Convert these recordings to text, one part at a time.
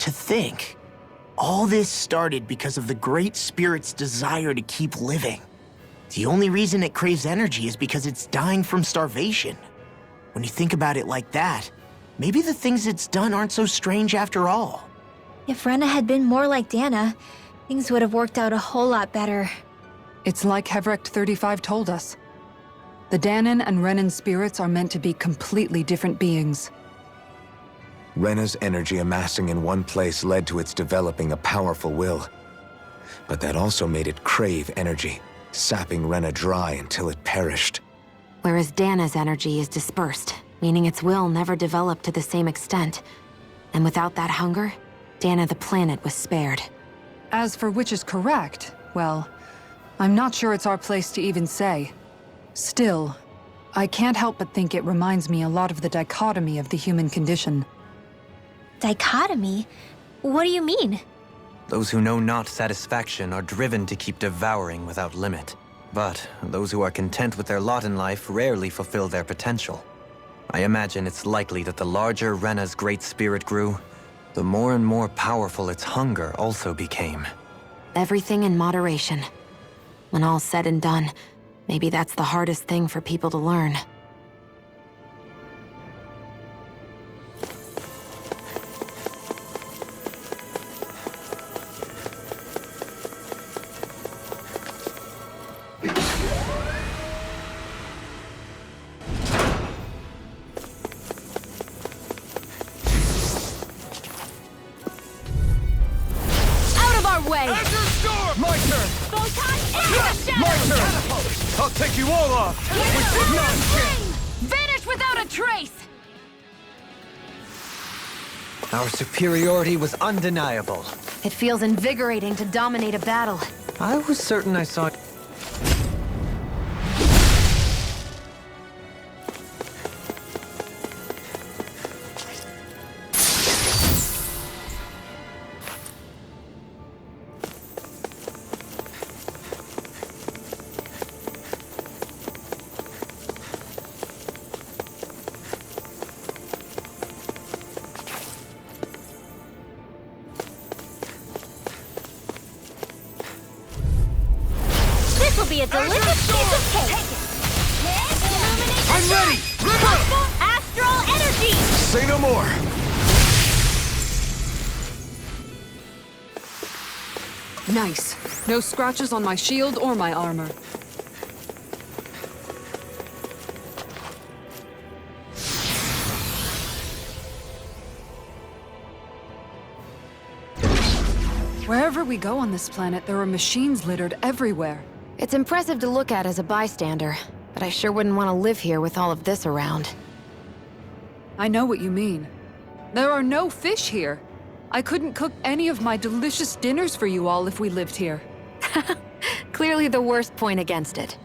To think, all this started because of the Great Spirit's desire to keep living. The only reason it craves energy is because it's dying from starvation. When you think about it like that, maybe the things it's done aren't so strange after all. If Rena had been more like Dana, things would have worked out a whole lot better. It's like Hevrecht 35 told us. The Danon and Renan spirits are meant to be completely different beings. Rena's energy amassing in one place led to its developing a powerful will. But that also made it crave energy, sapping Rena dry until it perished. Whereas Dana's energy is dispersed, meaning its will never developed to the same extent. And without that hunger, Dana the planet was spared. As for which is correct, well, I'm not sure it's our place to even say. Still, I can't help but think it reminds me a lot of the dichotomy of the human condition. Dichotomy? What do you mean? Those who know not satisfaction are driven to keep devouring without limit. But those who are content with their lot in life rarely fulfill their potential. I imagine it's likely that the larger Rena's great spirit grew, the more and more powerful its hunger also became. Everything in moderation. When all's said and done, maybe that's the hardest thing for people to learn. I'll take you all off! Vanish without a trace! Our superiority was undeniable. It feels invigorating to dominate a battle. I was certain I saw... This'll be a delicious piece of cake! I'm ready! Possible astral energy! Say no more! Nice. No scratches on my shield or my armor. Wherever we go on this planet, there are machines littered everywhere. It's impressive to look at as a bystander, but I sure wouldn't want to live here with all of this around. I know what you mean. There are no fish here. I couldn't cook any of my delicious dinners for you all if we lived here. Clearly the worst point against it.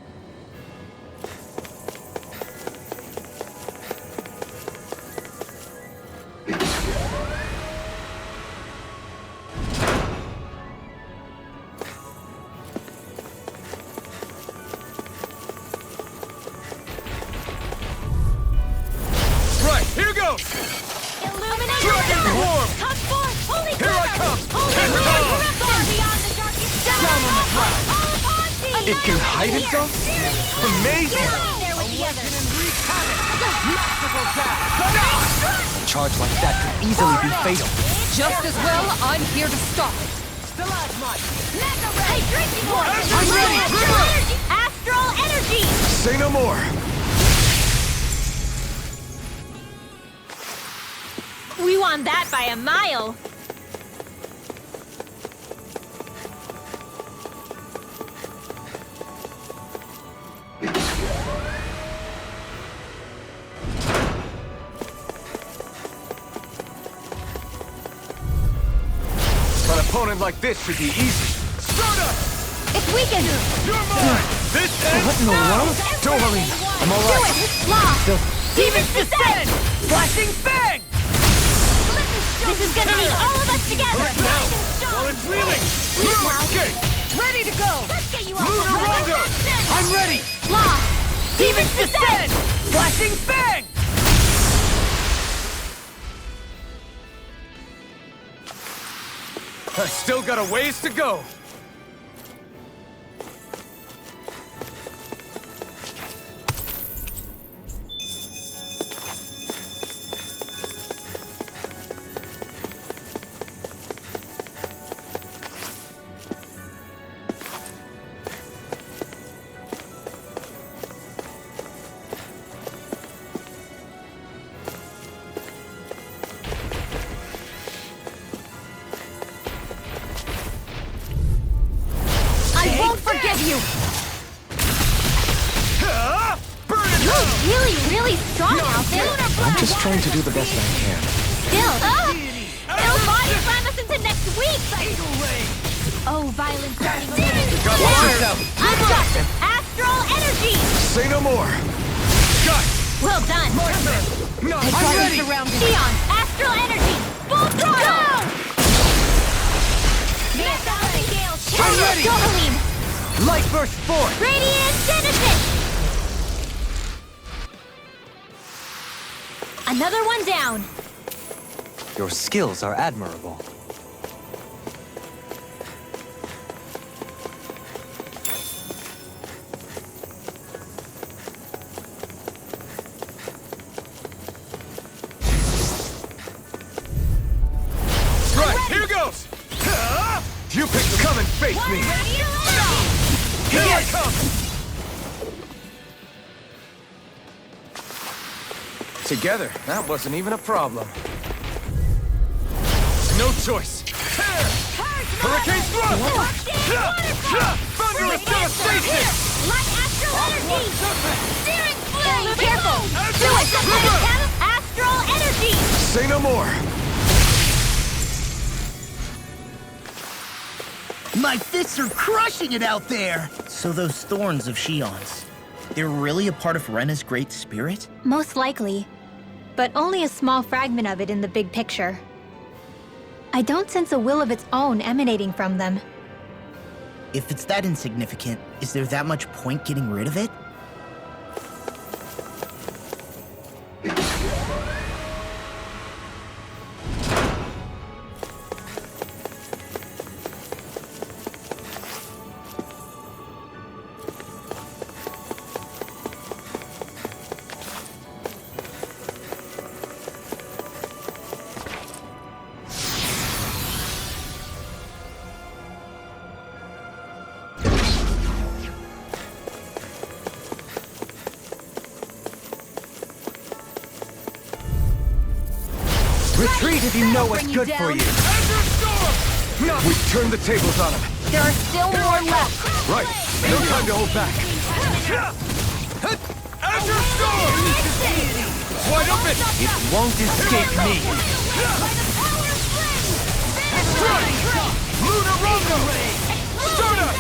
Here goes! Illuminate! Dragon form! Come forth! Holy Here I come! Holy Here Glitter! comes! Far beyond the darkest Down on the ground! All upon thee! It can hide itself? Amazing! There with the others! Merciful A charge like that could easily be fatal. Just as well, I'm here to stop it. Hey, drinking water! I'm ready! Astral energy! Say no more! We won that by a mile! An opponent like this should be easy. Stardust! It's weakened! You're mine! This ends... What in the world? Dohaline, I'm Do alright. it! Law! Demons descend! Flashing fang! This is gonna need all of us together! Now, while it's reeling! Blue escape! Ready to go! Let's get you off Lunar the Rondo! I'm ready! Law! Demons descend! Flashing fang! I still got a ways to go. Really strong, Alphen. I'm just trying to do the best I can. Still. It'll body slam us into next week. Oh, violence starting again. I've got them. Astral energy. Say no more. Got it. Well done. No, I'm ready. Xion, astral energy. Full throttle. I'm ready. Dohalim. Light burst forth. Radiant Genesis. Another one down. Your skills are admirable. Right, here goes. You pick the come and face me. Here I come. Together, that wasn't even a problem. No choice. Hurricane thrust! Thunderous devastation! Light astral energy. Steering flame. Careful. Do it. Astral energy. Say no more. My fists are crushing it out there! So those thorns of Xion's, they're really a part of Rena's great spirit? Most likely. But only a small fragment of it in the big picture. I don't sense a will of its own emanating from them. If it's that insignificant, is there that much point getting rid of it? Retreat if you know what's good for you. We've turned the tables on him. There are still more left. Right. No time to hold back. Azure Storm! Wide open! It won't escape me. Lunar Rumble! Stardust!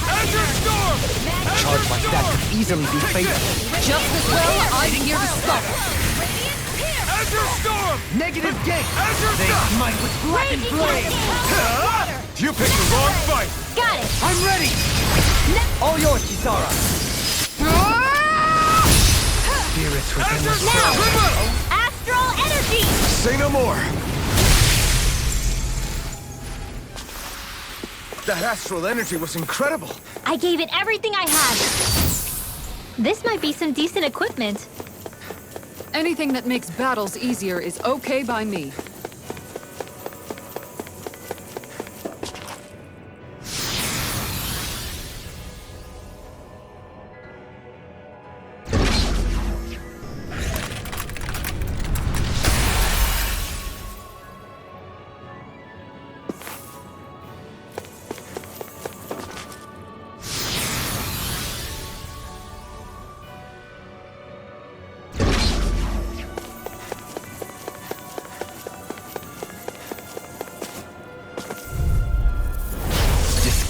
Azure Storm! Charge like that could easily be fatal. Just as well, I'm here to stop it. Azure Storm! Negative gate. Azure They Storm! smite with blackened flame. You picked the wrong fight! Got it. I'm ready. All yours, Kisara. Spirits within the Now. Astral energy. Say no more! That astral energy was incredible! I gave it everything I had. This might be some decent equipment. Anything that makes battles easier is okay by me.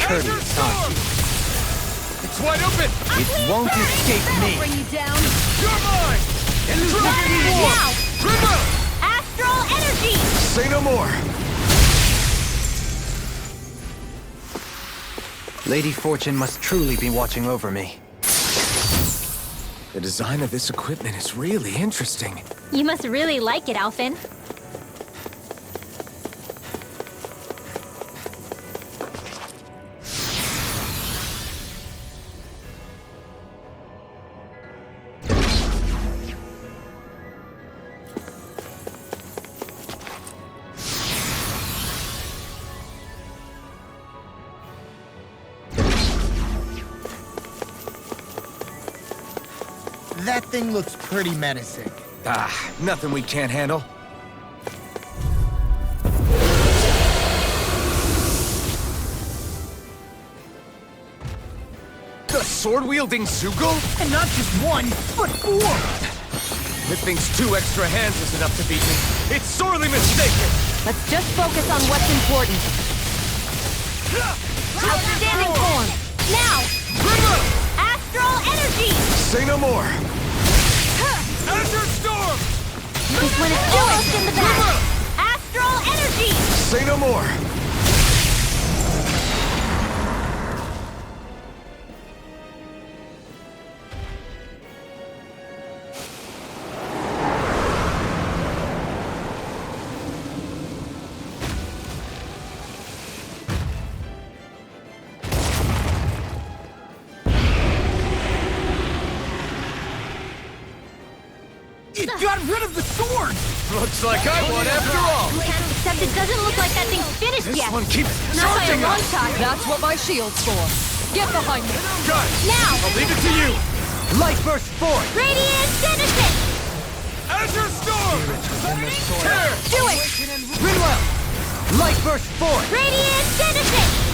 Courteous taunt. It's wide open! It won't escape me. Bring you down. You're mine! Dragon War! River! Astral energy. Say no more! Lady Fortune must truly be watching over me. The design of this equipment is really interesting. You must really like it, Alphen. That thing looks pretty menacing. Ah, nothing we can't handle. The sword-wielding Zoogle? And not just one, but 4! This thing's 2 extra hands is enough to beat me. It's sorely mistaken! Let's just focus on what's important. Outstanding form! Now! Astral energy! Say no more! Azure Storm! This one is almost in the bag! Astral energy! Say no more! It got rid of the sword! Looks like I won after all! Except it doesn't look like that thing's finished This yet! one keeps Not by a charging long us! shot! That's what my shield's for. Get behind me. Got it! Now! I'll leave it to you! Light Burst forth! Radiant Genesis! Azure Storm! Tear! Do it! Rinwell! Light Burst forth! Radiant Genesis!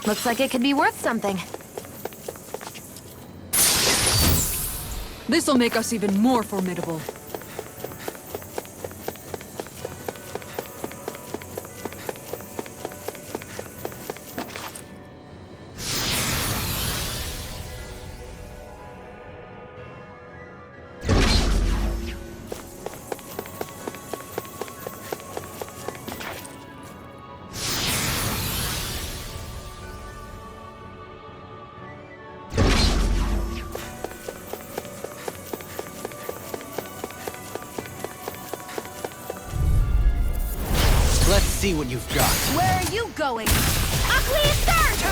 Looks like it could be worth something. This'll make us even more formidable. Let's see what you've got. Where are you going? Aqueous Surge!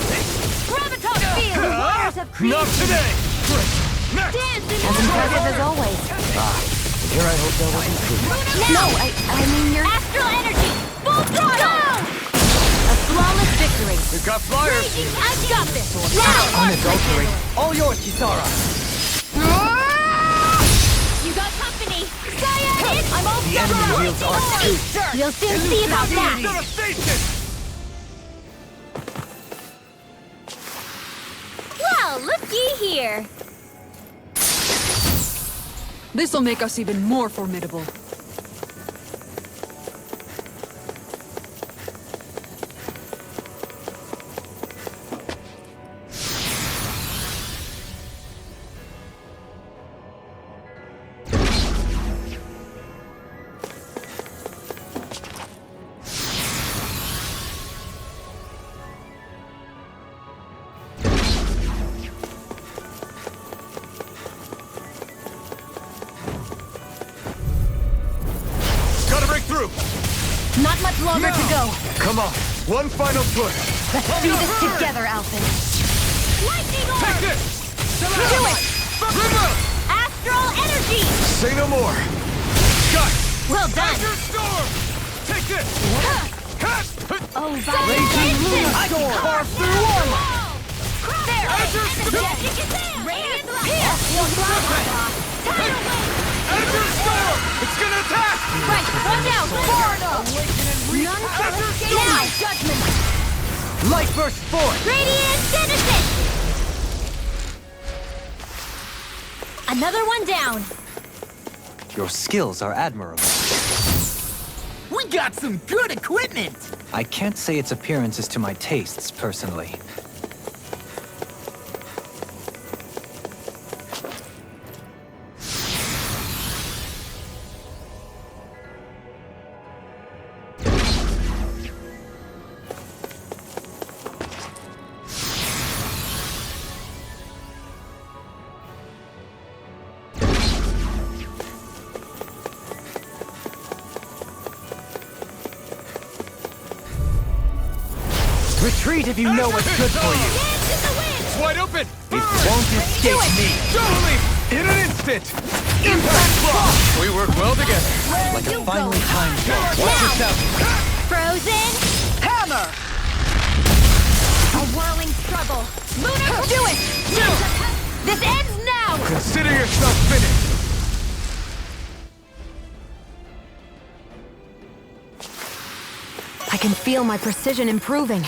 Graviton Field! Waters of Not creation! today! Next! Dance in As the impressive as always. Here I hope that wasn't true. No, I mean your Astral Energy! Full throttle! A flawless victory! We've got flyers! I've got this! Now! Unadulterated. All yours, Kisara. You got company! Cyanide! I'm all The enemy wields our truth. We'll soon see about that! Devastation! Well, looky here! This'll make us even more formidable. Gotta break through! Not much longer to go. Come on, one final push! Let's do this together, Alphen. Lightning Take Orb! this! Do it! Rinwell! Astral Energy! Say no more! Got it! Well done! Azure Storm! Take this! Oh, Raging Lunar Carve through one! There! Azure Storm! Radiant Blast! Azure Storm! It's gonna attack! Right, watch out! None can escape now! Judgment! Light Burst forth! Radiant Genesis! Another one down! Your skills are admirable. We got some good equipment! I can't say its appearance is to my tastes, personally. Retreat if you know what's good for you. It's wide open! It won't escape me. Don't leave! In an instant! Impact block! We work well together. Like a finely timed blow. Watch yourself! Frozen. Hammer! A whirling struggle. Lunar, do it! This ends now! Consider yourself finished! I can feel my precision improving.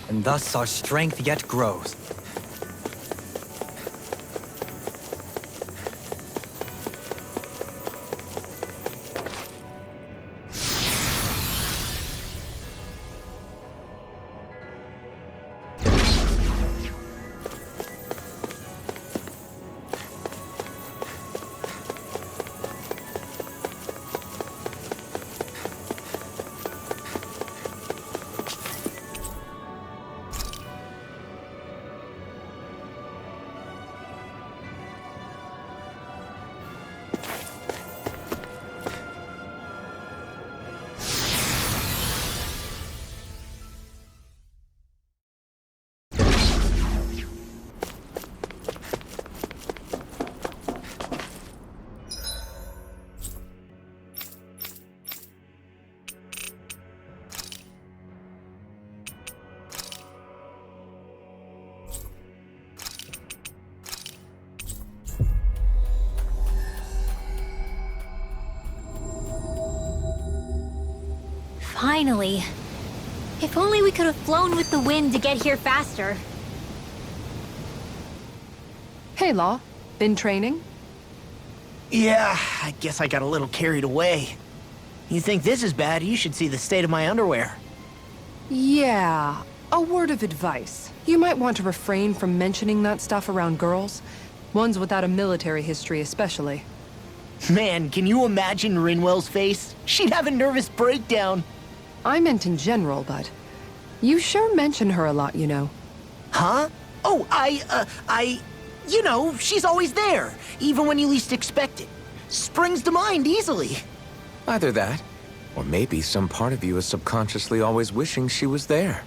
And thus our strength yet grows. Finally. If only we could have flown with the wind to get here faster. Hey, Law. Been training? Yeah, I guess I got a little carried away. You think this is bad, you should see the state of my underwear. Yeah. A word of advice. You might want to refrain from mentioning that stuff around girls. Ones without a military history especially. Man, can you imagine Rinwell's face? She'd have a nervous breakdown. I meant in general, but you sure mention her a lot, you know. Huh? Oh, you know, she's always there, even when you least expect it. Springs to mind easily. Either that, or maybe some part of you is subconsciously always wishing she was there.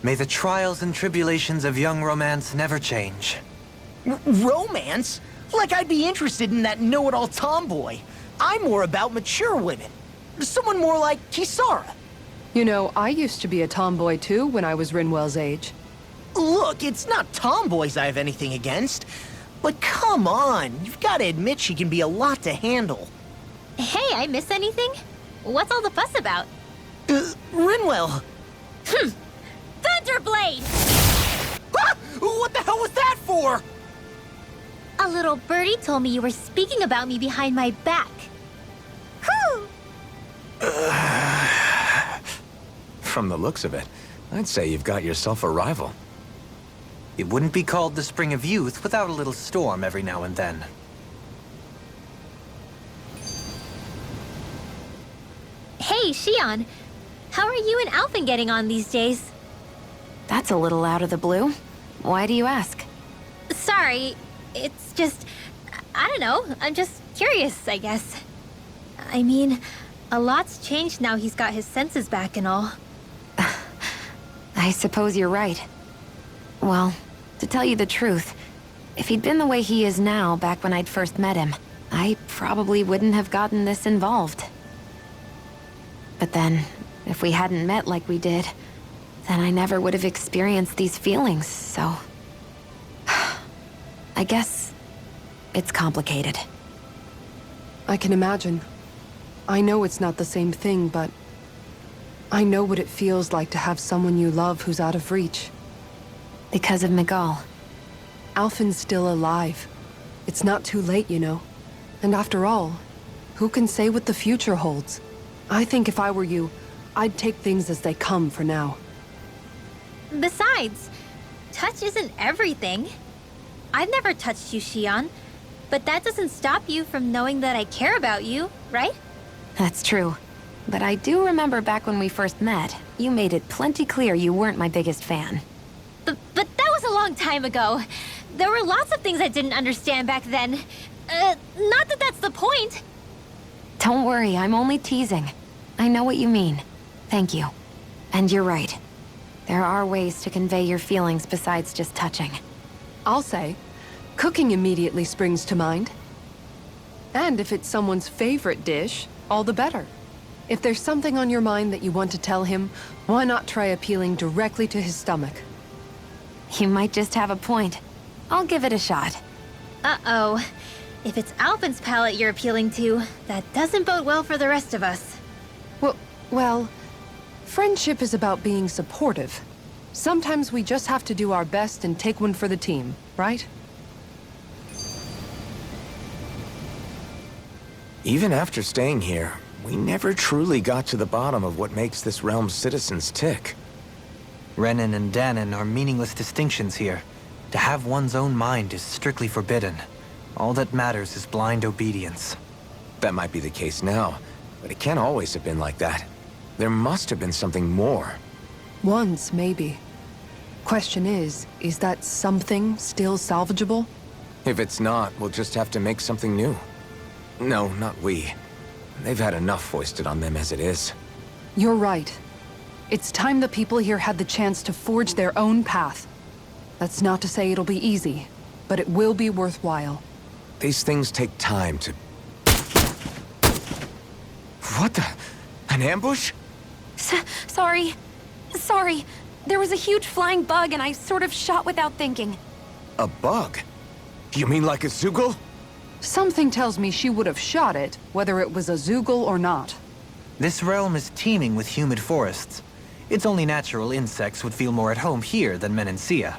May the trials and tribulations of young romance never change. Romance? Like I'd be interested in that know-it-all tomboy. I'm more about mature women. Someone more like Kisara. You know, I used to be a tomboy too when I was Rinwell's age. Look, it's not tomboys I have anything against. But come on, you've got to admit she can be a lot to handle. Hey, I miss anything? What's all the fuss about? Rinwell. Thunderblade! Ah! What the hell was that for? A little birdie told me you were speaking about me behind my back. Whew! From the looks of it, I'd say you've got yourself a rival. It wouldn't be called the Spring of Youth without a little storm every now and then. Hey, Shion. How are you and Alphen getting on these days? That's a little out of the blue. Why do you ask? Sorry, it's just... I don't know, I'm just curious, I guess. I mean, a lot's changed now he's got his senses back and all. I suppose you're right. Well, to tell you the truth, if he'd been the way he is now back when I'd first met him, I probably wouldn't have gotten this involved. But then, if we hadn't met like we did, then I never would have experienced these feelings, so... I guess it's complicated. I can imagine. I know it's not the same thing, but I know what it feels like to have someone you love who's out of reach. Because of Miguel. Alphen's still alive. It's not too late, you know. And after all, who can say what the future holds? I think if I were you, I'd take things as they come for now. Besides, touch isn't everything. I've never touched you, Shion, but that doesn't stop you from knowing that I care about you, right? That's true. But I do remember back when we first met, you made it plenty clear you weren't my biggest fan. But that was a long time ago. There were lots of things I didn't understand back then. Not that that's the point. Don't worry, I'm only teasing. I know what you mean. Thank you. And you're right. There are ways to convey your feelings besides just touching. I'll say, Cooking immediately springs to mind. And if it's someone's favorite dish, all the better. If there's something on your mind that you want to tell him, why not try appealing directly to his stomach? You might just have a point. I'll give it a shot. Uh-oh. If it's Alphen's palate you're appealing to, that doesn't bode well for the rest of us. Well, friendship is about being supportive. Sometimes we just have to do our best and take one for the team, right? Even after staying here, we never truly got to the bottom of what makes this realm's citizens tick. Renan and Danon are meaningless distinctions here. To have one's own mind is strictly forbidden. All that matters is blind obedience. That might be the case now, but it can't always have been like that. There must have been something more. Once, maybe. Question is that something still salvageable? If it's not, we'll just have to make something new. No, not we. They've had enough foisted on them as it is. You're right. It's time the people here had the chance to forge their own path. That's not to say it'll be easy, but it will be worthwhile. These things take time to... What the... An ambush? Sorry. Sorry. There was a huge flying bug and I sort of shot without thinking. A bug? You mean like a Zoogle? Something tells me she would have shot it, whether it was a Zoogle or not. This realm is teeming with humid forests. It's only natural insects would feel more at home here than Menancia.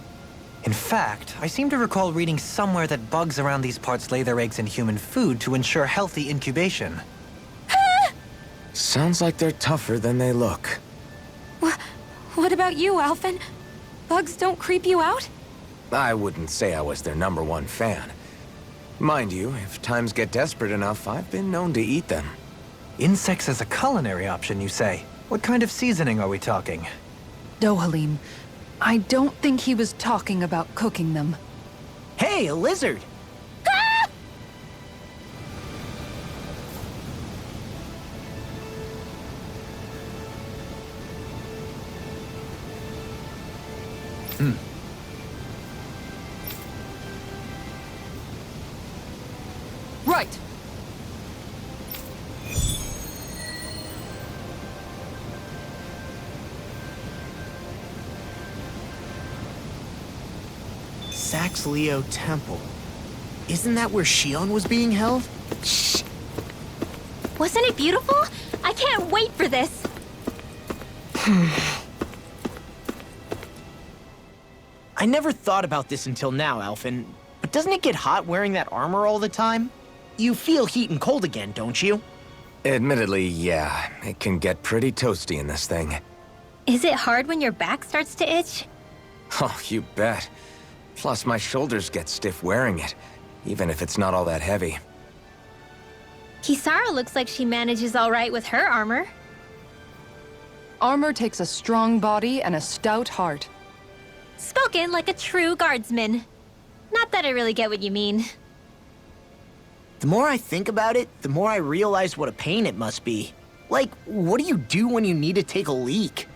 In fact, I seem to recall reading somewhere that bugs around these parts lay their eggs in human food to ensure healthy incubation. Sounds like they're tougher than they look. What about you, Alphen? Bugs don't creep you out? I wouldn't say I was their #1 fan. Mind you, if times get desperate enough, I've been known to eat them. Insects as a culinary option, you say? What kind of seasoning are we talking? Dohalim, I don't think he was talking about cooking them. Hey, a lizard! Right! Saxleo Temple. Isn't that where Shion was being held? Shh! Wasn't it beautiful? I can't wait for this! I never thought about this until now, Alphen. But doesn't it get hot wearing that armor all the time? You feel heat and cold again, don't you? Admittedly, yeah. It can get pretty toasty in this thing. Is it hard when your back starts to itch? Oh, you bet. Plus, my shoulders get stiff wearing it, even if it's not all that heavy. Kisara looks like she manages all right with her armor. Armor takes a strong body and a stout heart. Spoken like a true guardsman. Not that I really get what you mean. The more I think about it, the more I realize what a pain it must be. Like, what do you do when you need to take a leak?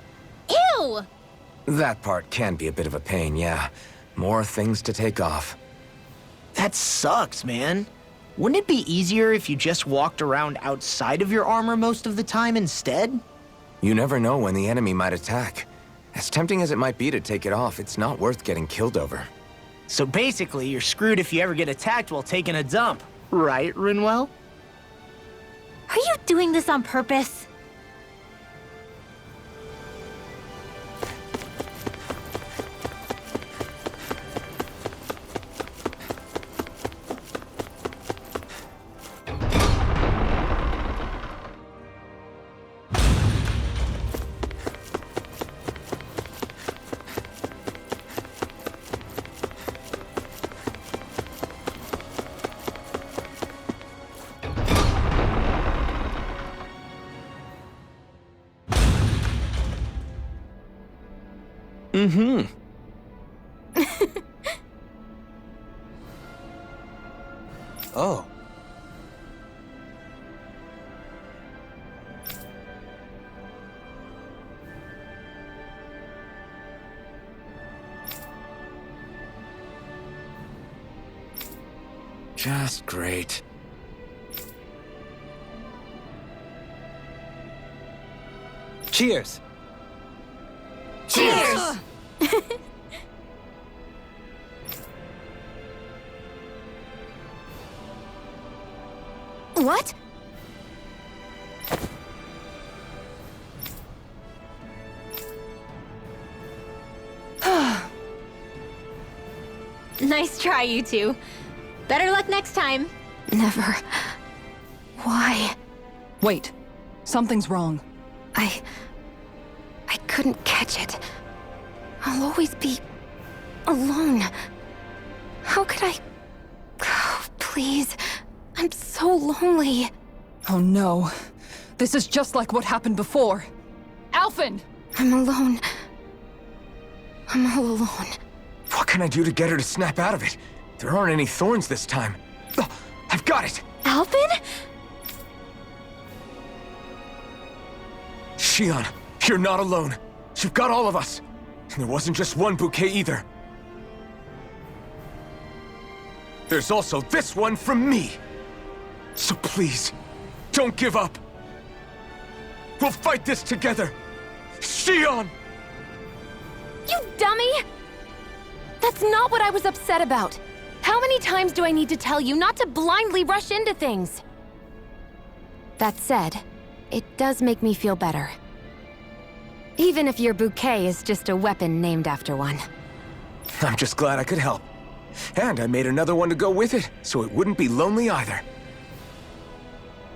Ew! That part can be a bit of a pain, yeah. More things to take off. That sucks, man. Wouldn't it be easier if you just walked around outside of your armor most of the time instead? You never know when the enemy might attack. As tempting as it might be to take it off, it's not worth getting killed over. So basically, you're screwed if you ever get attacked while taking a dump. Right, Rinwell? Are you doing this on purpose? Mm-hmm. Oh. Just great. Cheers! Cheers! What? Nice try, you two. Better luck next time. Never. Why? Wait. Something's wrong. I couldn't catch it. I'll always be alone. How could I... Oh, please. I'm so lonely. Oh no. This is just like what happened before. Alphen! I'm alone. I'm all alone. What can I do to get her to snap out of it? There aren't any thorns this time. Oh, I've got it! Alphen? Shion, you're not alone. You've got all of us. And there wasn't just one bouquet either. There's also this one from me. So please, don't give up. We'll fight this together. Shion! You dummy! That's not what I was upset about. How many times do I need to tell you not to blindly rush into things? That said, it does make me feel better. Even if your bouquet is just a weapon named after one. I'm just glad I could help. And I made another one to go with it, so it wouldn't be lonely either.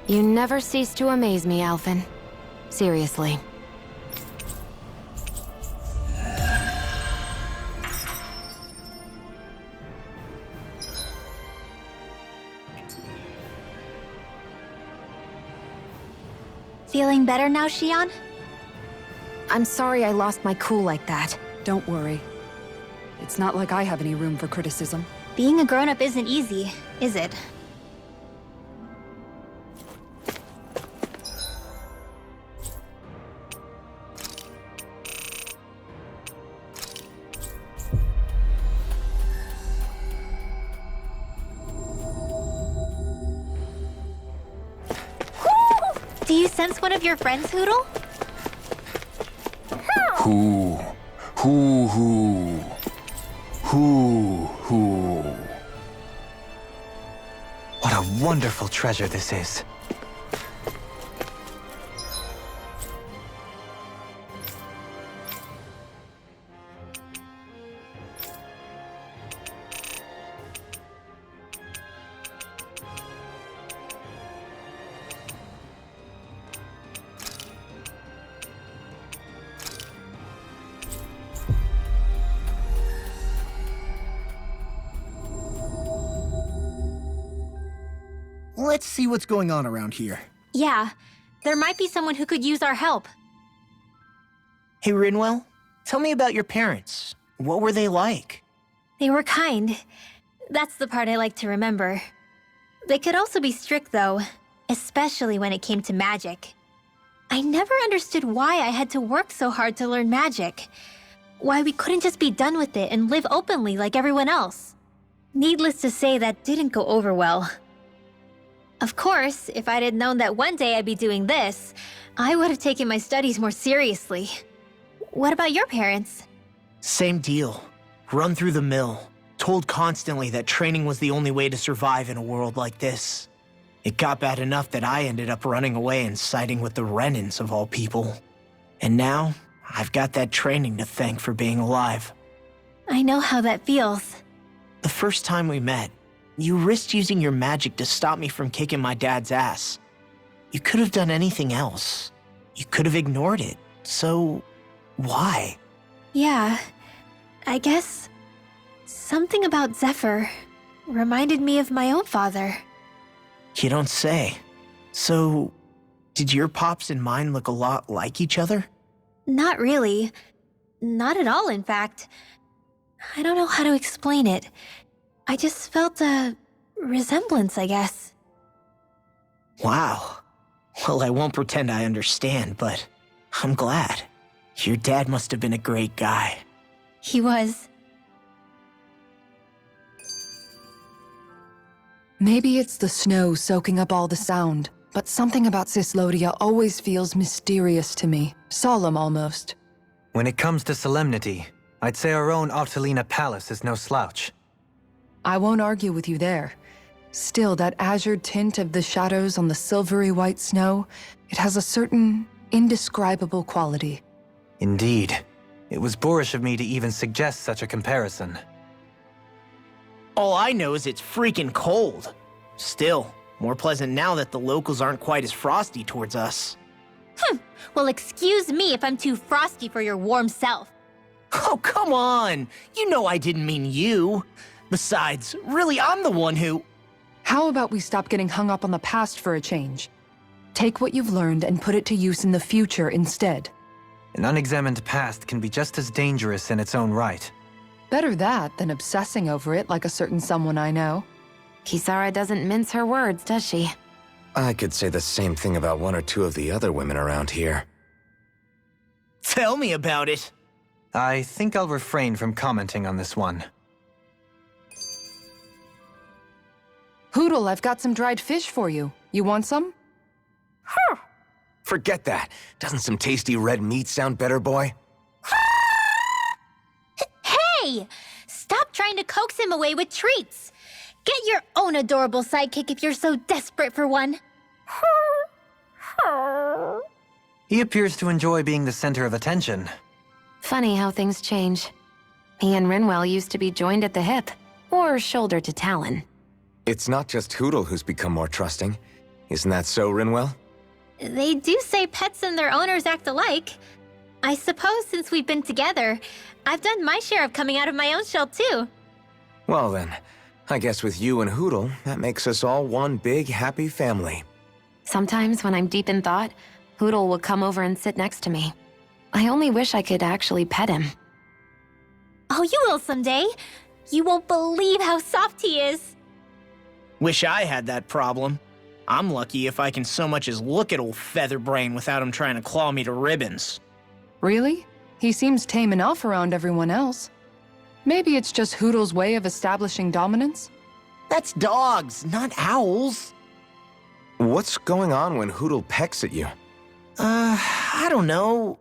You never cease to amaze me, Alphen. Seriously. Feeling better now, Shion? I'm sorry I lost my cool like that. Don't worry. It's not like I have any room for criticism. Being a grown-up isn't easy, is it? Do you sense one of your friends, Hootle? Who? What a wonderful treasure this is. Let's see what's going on around here. Yeah, there might be someone who could use our help. Hey, Rinwell, tell me about your parents. What were they like? They were kind. That's the part I like to remember. They could also be strict, though, especially when it came to magic. I never understood why I had to work so hard to learn magic. Why we couldn't just be done with it and live openly like everyone else. Needless to say, that didn't go over well. Of course, if I'd had known that one day I'd be doing this, I would have taken my studies more seriously. What about your parents? Same deal. Run through the mill. Told constantly that training was the only way to survive in a world like this. It got bad enough that I ended up running away and siding with the Renans of all people. And now, I've got that training to thank for being alive. I know how that feels. The first time we met, you risked using your magic to stop me from kicking my dad's ass. You could have done anything else. You could have ignored it. So, why? Yeah, I guess something about Zephyr reminded me of my own father. You don't say. So, did your pops and mine look a lot like each other? Not really. Not at all, in fact. I don't know how to explain it. I just felt a resemblance, I guess. Wow. Well, I won't pretend I understand, but I'm glad. Your dad must have been a great guy. He was. Maybe it's the snow soaking up all the sound, but something about Cyslodia always feels mysterious to me. Solemn almost. When it comes to solemnity, I'd say our own Octalina Palace is no slouch. I won't argue with you there. Still, that azure tint of the shadows on the silvery white snow, it has a certain indescribable quality. Indeed. It was boorish of me to even suggest such a comparison. All I know is it's freaking cold. Still, more pleasant now that the locals aren't quite as frosty towards us. Well, excuse me if I'm too frosty for your warm self. Oh, come on! You know I didn't mean you. Besides, really, I'm the one who... How about we stop getting hung up on the past for a change? Take what you've learned and put it to use in the future instead. An unexamined past can be just as dangerous in its own right. Better that than obsessing over it like a certain someone I know. Kisara doesn't mince her words, does she? I could say the same thing about one or two of the other women around here. Tell me about it. I think I'll refrain from commenting on this one. Hootle, I've got some dried fish for you. You want some? Forget that. Doesn't some tasty red meat sound better, boy? Hey! Stop trying to coax him away with treats. Get your own adorable sidekick if you're so desperate for one. He appears to enjoy being the center of attention. Funny how things change. He and Rinwell used to be joined at the hip, or shoulder to talon. It's not just Hootle who's become more trusting. Isn't that so, Rinwell? They do say pets and their owners act alike. I suppose since we've been together, I've done my share of coming out of my own shell too. Well then, I guess with you and Hootle, that makes us all one big happy family. Sometimes when I'm deep in thought, Hootle will come over and sit next to me. I only wish I could actually pet him. Oh, you will someday. You won't believe how soft he is. Wish I had that problem. I'm lucky if I can so much as look at old Featherbrain without him trying to claw me to ribbons. Really? He seems tame enough around everyone else. Maybe it's just Hootle's way of establishing dominance? That's dogs, not owls. What's going on when Hootle pecks at you? I don't know.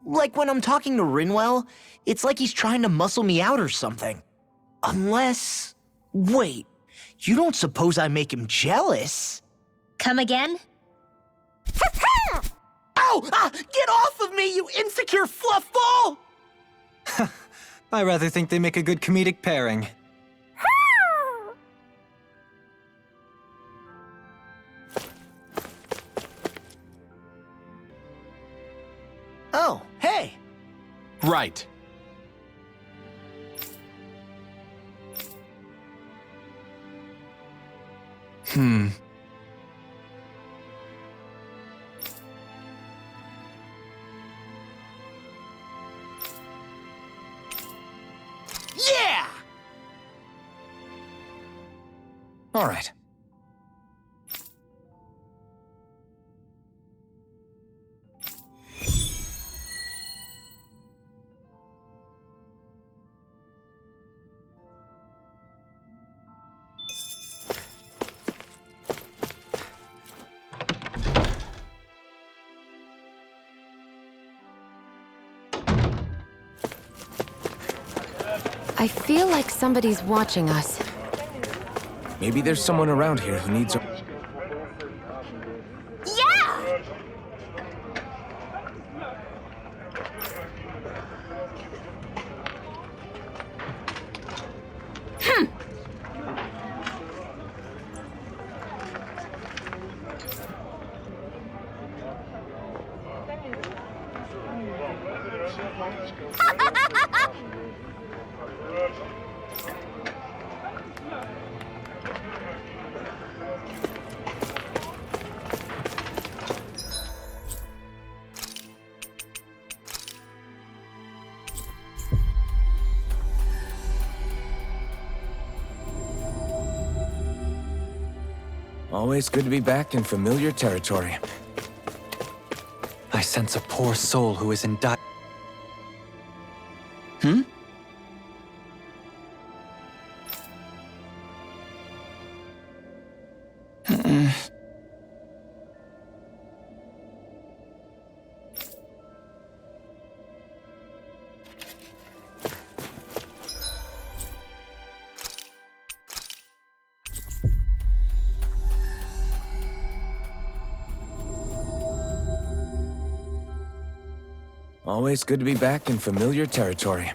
Like when I'm talking to Rinwell, it's like he's trying to muscle me out or something. Unless... Wait, you don't suppose I make him jealous? Come again? Ow! Get off of me, you insecure fluffball! I rather think they make a good comedic pairing. Oh, hey! Right. Yeah! All right. I feel like somebody's watching us. Maybe there's someone around here who needs a... Yeah! Always good to be back in familiar territory. I sense a poor soul who is in dire... Always good to be back in familiar territory.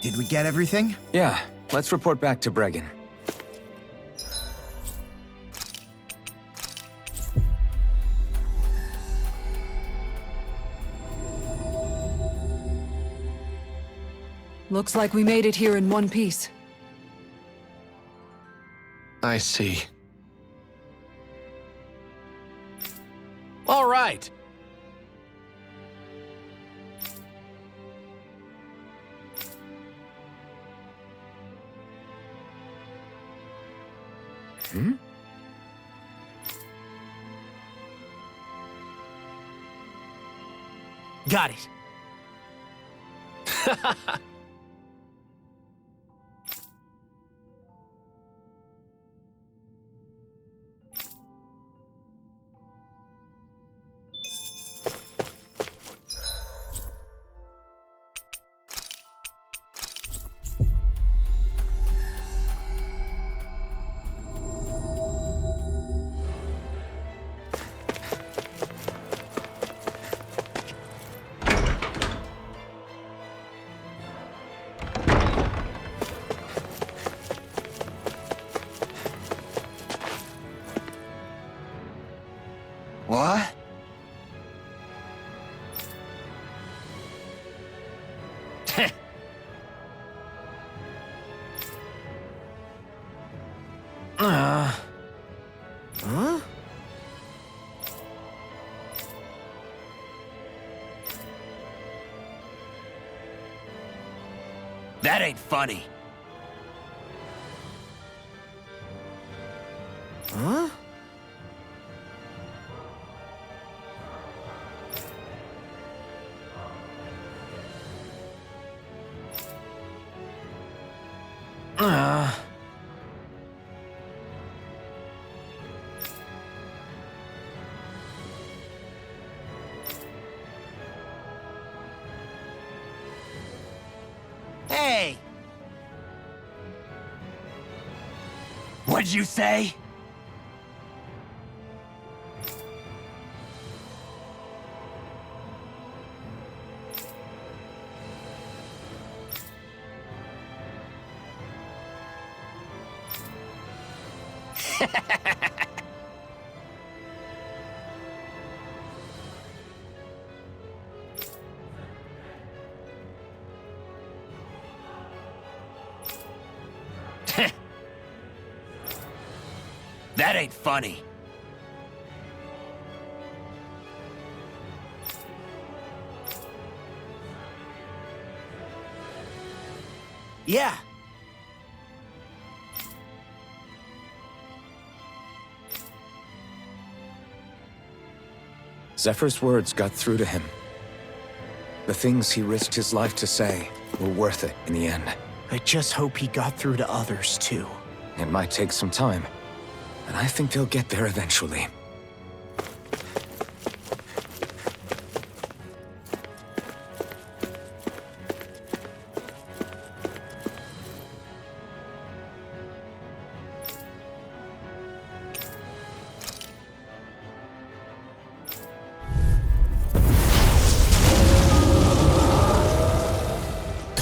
Did we get everything? Yeah, let's report back to Bregan. Looks like we made it here in one piece. I see. All right. Got it. What? Huh? That ain't funny. Huh? Hey! What'd you say? That ain't funny. Yeah. Zephyr's words got through to him. The things he risked his life to say were worth it in the end. I just hope he got through to others, too. It might take some time, but I think they'll get there eventually.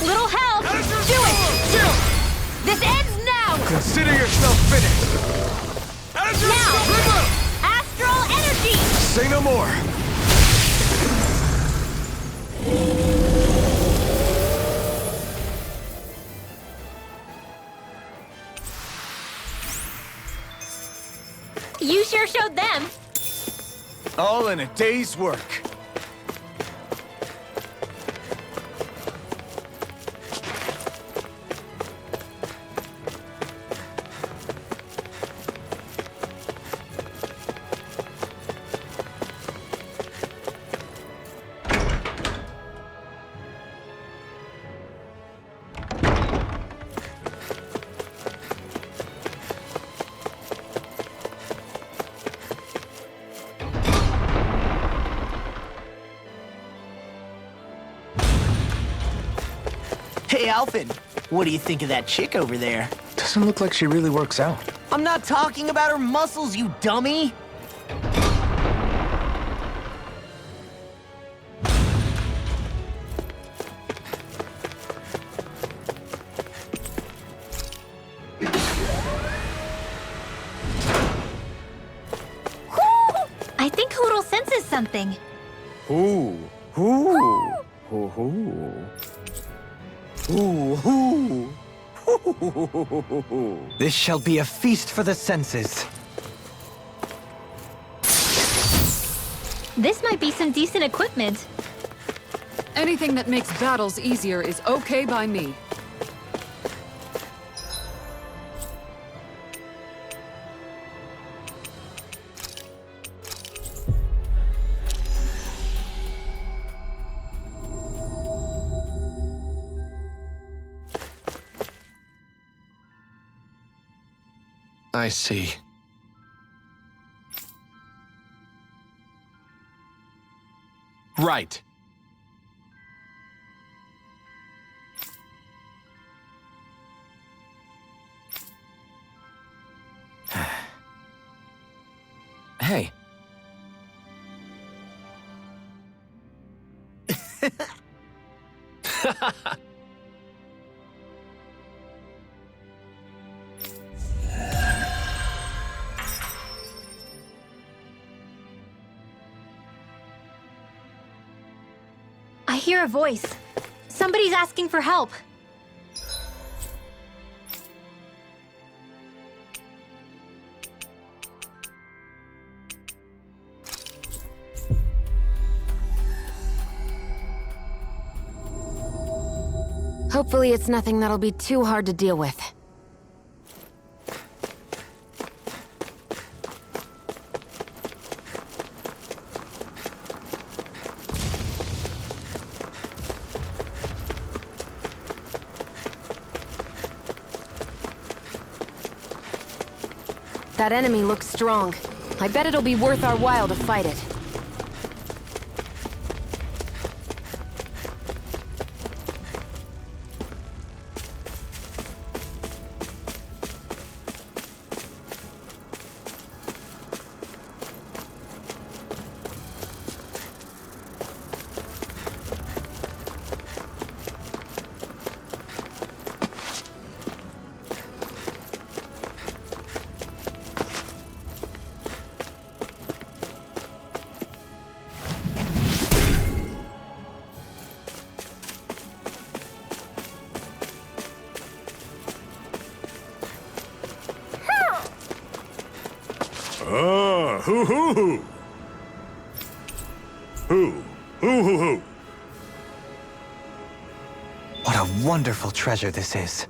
Little help! Do it! This ends now! Consider yourself finished. Now! Astral energy! Say no more. You sure showed them. All in a day's work. Alphen, what do you think of that chick over there? Doesn't look like she really works out. I'm not talking about her muscles, you dummy! I think Hootle senses something. Ooh. Ooh. Ooh. Ooh. Ooh. This shall be a feast for the senses. This might be some decent equipment. Anything that makes battles easier is okay by me. I see. Right. Hey. I hear a voice. Somebody's asking for help. Hopefully it's nothing that'll be too hard to deal with. That enemy looks strong. I bet it'll be worth our while to fight it. Hoo hoo hoo. Hoo. Hoo hoo hoo. What a wonderful treasure this is.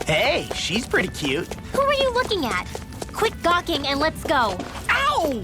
Hey, she's pretty cute. Who are you looking at? Quit gawking and let's go. Ow!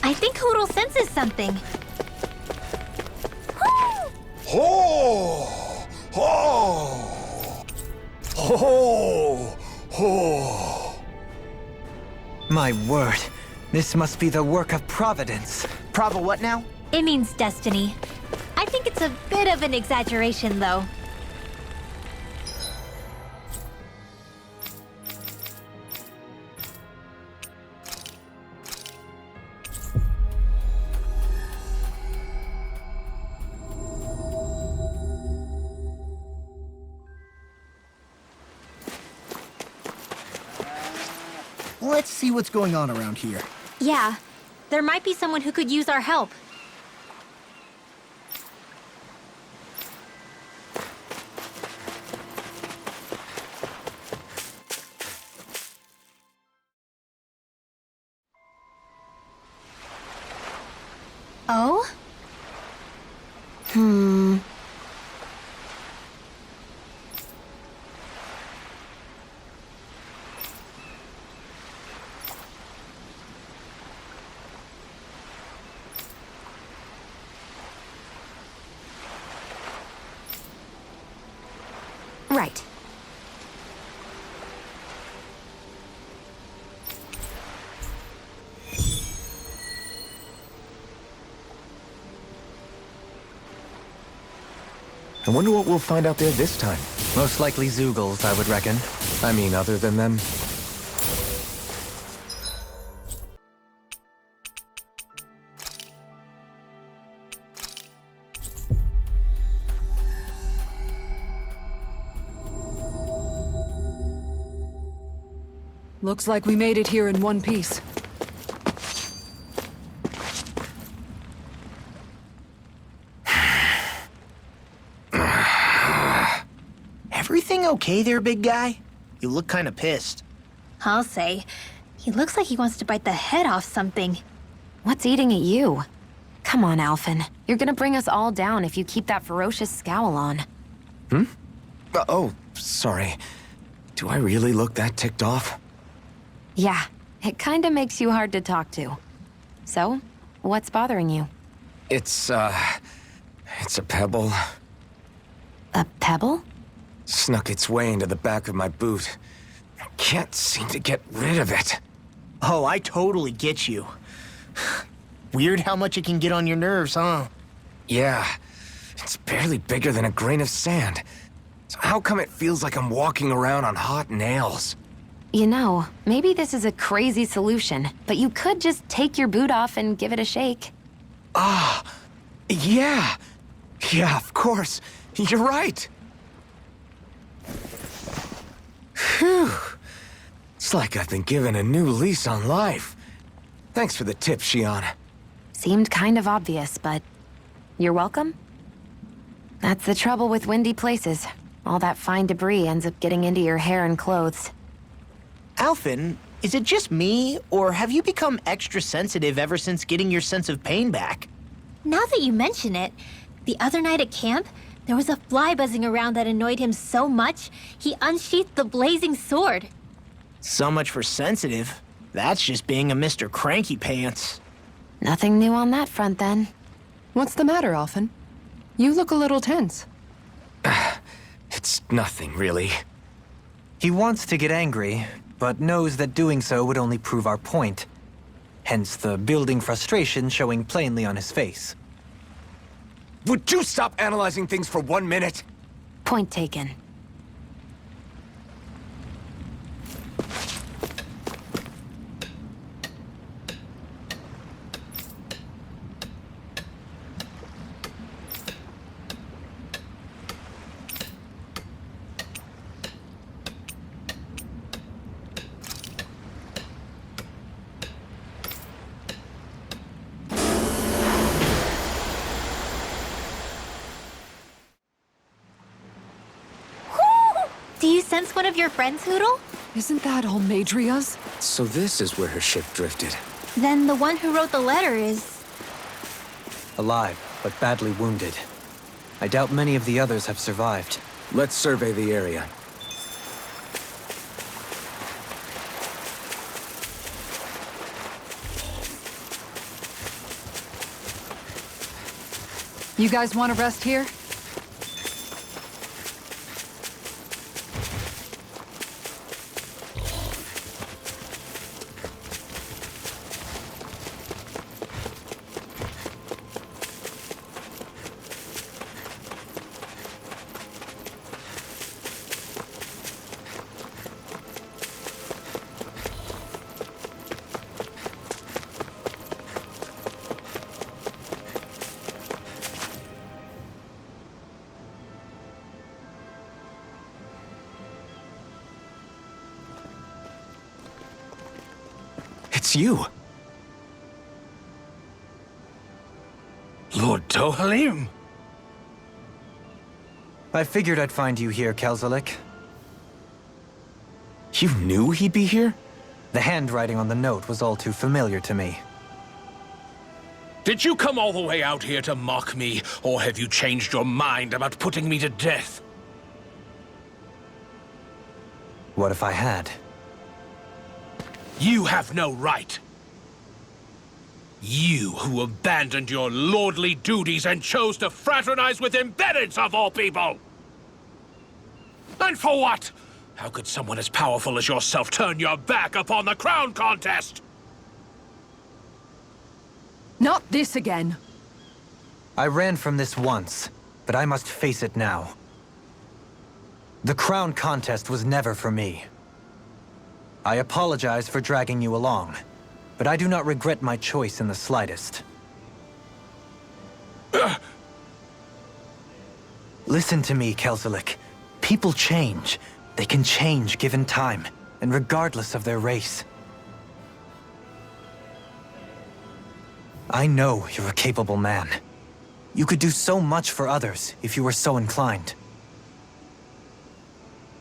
I think Hootle senses something. Ho! Ho! Ho! Ho! My word, this must be the work of Providence. Prava what now? It means destiny. I think it's a bit of an exaggeration, though. Let's see what's going on around here. Yeah, there might be someone who could use our help. Oh? Right. I wonder what we'll find out there this time. Most likely Zeugles, I would reckon. I mean, other than them. Looks like we made it here in one piece. Everything okay there, big guy? You look kind of pissed. I'll say. He looks like he wants to bite the head off something. What's eating at you? Come on, Alphen. You're gonna bring us all down if you keep that ferocious scowl on. Oh, sorry. Do I really look that ticked off? Yeah, it kinda makes you hard to talk to. So, what's bothering you? It's a pebble. A pebble? Snuck its way into the back of my boot. I can't seem to get rid of it. Oh, I totally get you. Weird how much it can get on your nerves, huh? Yeah, it's barely bigger than a grain of sand. So how come it feels like I'm walking around on hot nails? You know, maybe this is a crazy solution, but you could just take your boot off and give it a shake. Yeah. Yeah, of course. You're right. Phew. It's like I've been given a new lease on life. Thanks for the tip, Shion. Seemed kind of obvious, but you're welcome? That's the trouble with windy places. All that fine debris ends up getting into your hair and clothes. Alphen, is it just me, or have you become extra sensitive ever since getting your sense of pain back? Now that you mention it, the other night at camp, there was a fly buzzing around that annoyed him so much, he unsheathed the blazing sword. So much for sensitive. That's just being a Mr. Cranky Pants. Nothing new on that front, then. What's the matter, Alphen? You look a little tense. It's nothing, really. He wants to get angry, but knows that doing so would only prove our point. Hence the building frustration showing plainly on his face. Would you stop analyzing things for 1 minute? Point taken. Do you sense one of your friends, Hootle? Isn't that all Madria's? So this is where her ship drifted. Then the one who wrote the letter is... Alive, but badly wounded. I doubt many of the others have survived. Let's survey the area. You guys want to rest here? It's you. Lord Dohalim? I figured I'd find you here, Kelzelik. You knew he'd be here? The handwriting on the note was all too familiar to me. Did you come all the way out here to mock me, or have you changed your mind about putting me to death? What if I had? You have no right. You who abandoned your lordly duties and chose to fraternize with embeddeds of all people! And for what? How could someone as powerful as yourself turn your back upon the crown contest? Not this again. I ran from this once, but I must face it now. The crown contest was never for me. I apologize for dragging you along, but I do not regret my choice in the slightest. Listen to me, Kelzelik. People change. They can change given time, and regardless of their race. I know you're a capable man. You could do so much for others if you were so inclined.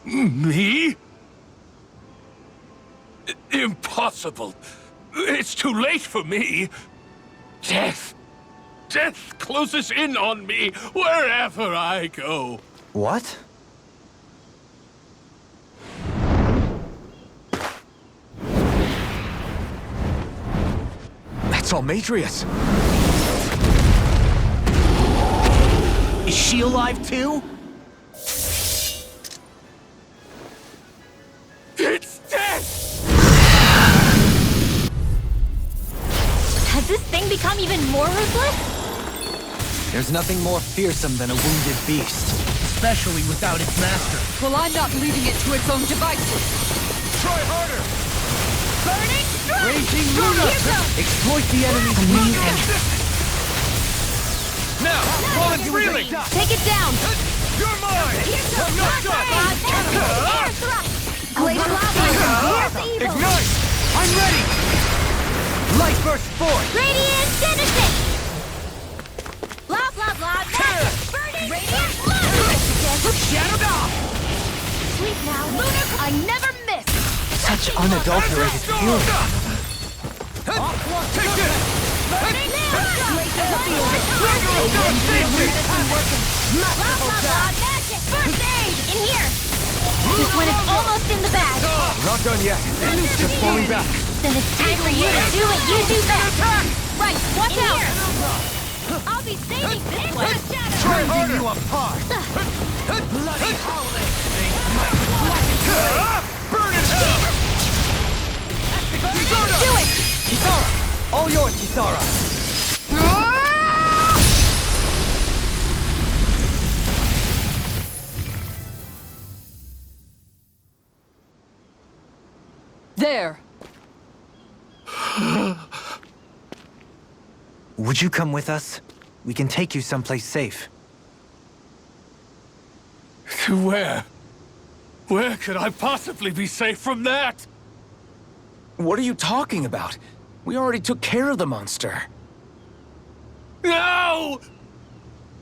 Me? Impossible. It's too late for me. Death. Death closes in on me wherever I go. What? That's Almeidrius. Is she alive too? It's death! Has this thing become even more ruthless? There's nothing more fearsome than a wounded beast. Especially without its master. Well, I'm not leaving it to its own devices. Try harder! Burning strike! Raging Luna! Here goes! Exploit the enemy's weak and... Now, while it's reeling! Take it down! You're mine! I'm not done! Air thrust! Blade of lava! Here's evil! Ignite! I'm ready! Light burst forth! Radiant Genesis! Blah blah blah! Magic! Burning! Radiant blast! Shadowed off! Sleep now, Luna! I never miss! Such unadulterated fury. Take this! Burning now! Laser the field! Blah blah blah! Magic! First aid! In here! Just when it's almost in the bag. Not done yet. Just falling back. Then it's time for you to do what you do best. Right, watch out! I'll be saving this one. Try harder! You apart. Bloody howling! Burn in hell! Do it! Kisara! All yours, Kisara! There. Would you come with us? We can take you someplace safe. To where? Where could I possibly be safe from that? What are you talking about? We already took care of the monster. No!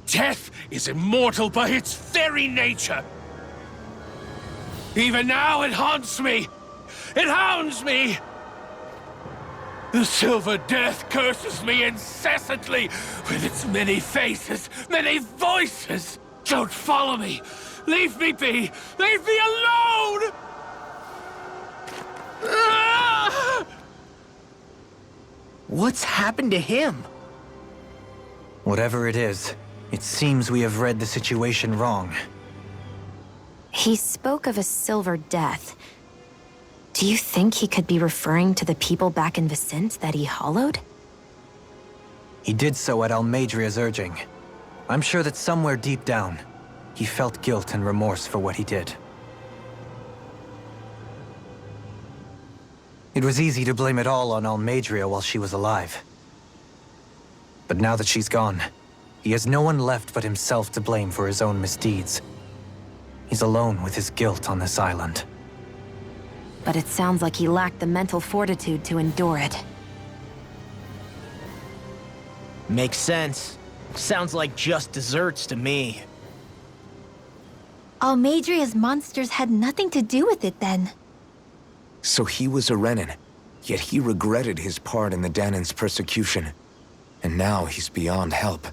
Death is immortal by its very nature. Even now it haunts me. It hounds me. The Silver Death curses me incessantly with its many faces, many voices. Don't follow me. Leave me be. Leave me alone. Ah! What's happened to him? Whatever it is, it seems we have read the situation wrong. He spoke of a silver death. Do you think he could be referring to the people back in Vicente that he hollowed? He did so at Almeidria's urging. I'm sure that somewhere deep down, he felt guilt and remorse for what he did. It was easy to blame it all on Almeidria while she was alive. But now that she's gone, he has no one left but himself to blame for his own misdeeds. He's alone with his guilt on this island. but it sounds like he lacked the mental fortitude to endure it. Makes sense. Sounds like just desserts to me. Almadria's monsters had nothing to do with it then. So he was a Renan, yet he regretted his part in the Danan's persecution. And now he's beyond help.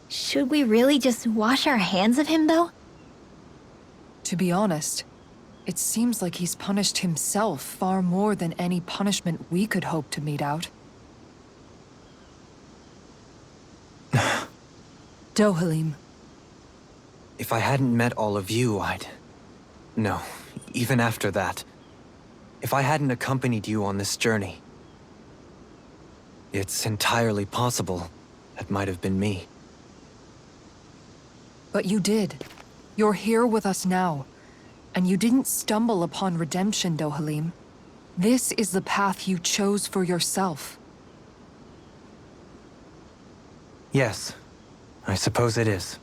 Should we really just wash our hands of him, though? To be honest, it seems like he's punished himself far more than any punishment we could hope to mete out. Dohalim. If I hadn't met all of you, No, even after that. If I hadn't accompanied you on this journey, it's entirely possible that might have been me. But you did. You're here with us now. And you didn't stumble upon redemption, Dohalim. This is the path you chose for yourself. Yes, I suppose it is.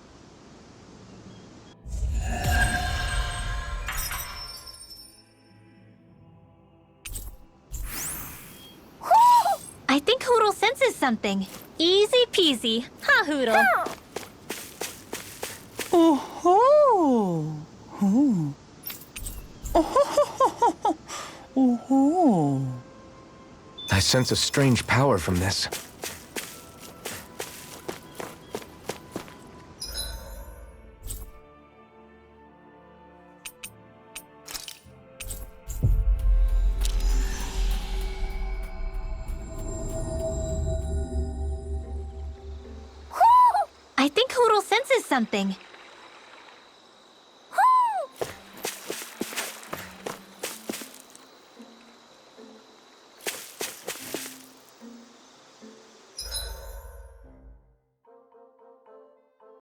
I think Hootle senses something. Easy peasy. Ha, Hootle. Oh-ho! Oh. Oh-ho-ho-ho-ho. I sense a strange power from this. I think Hootle senses something.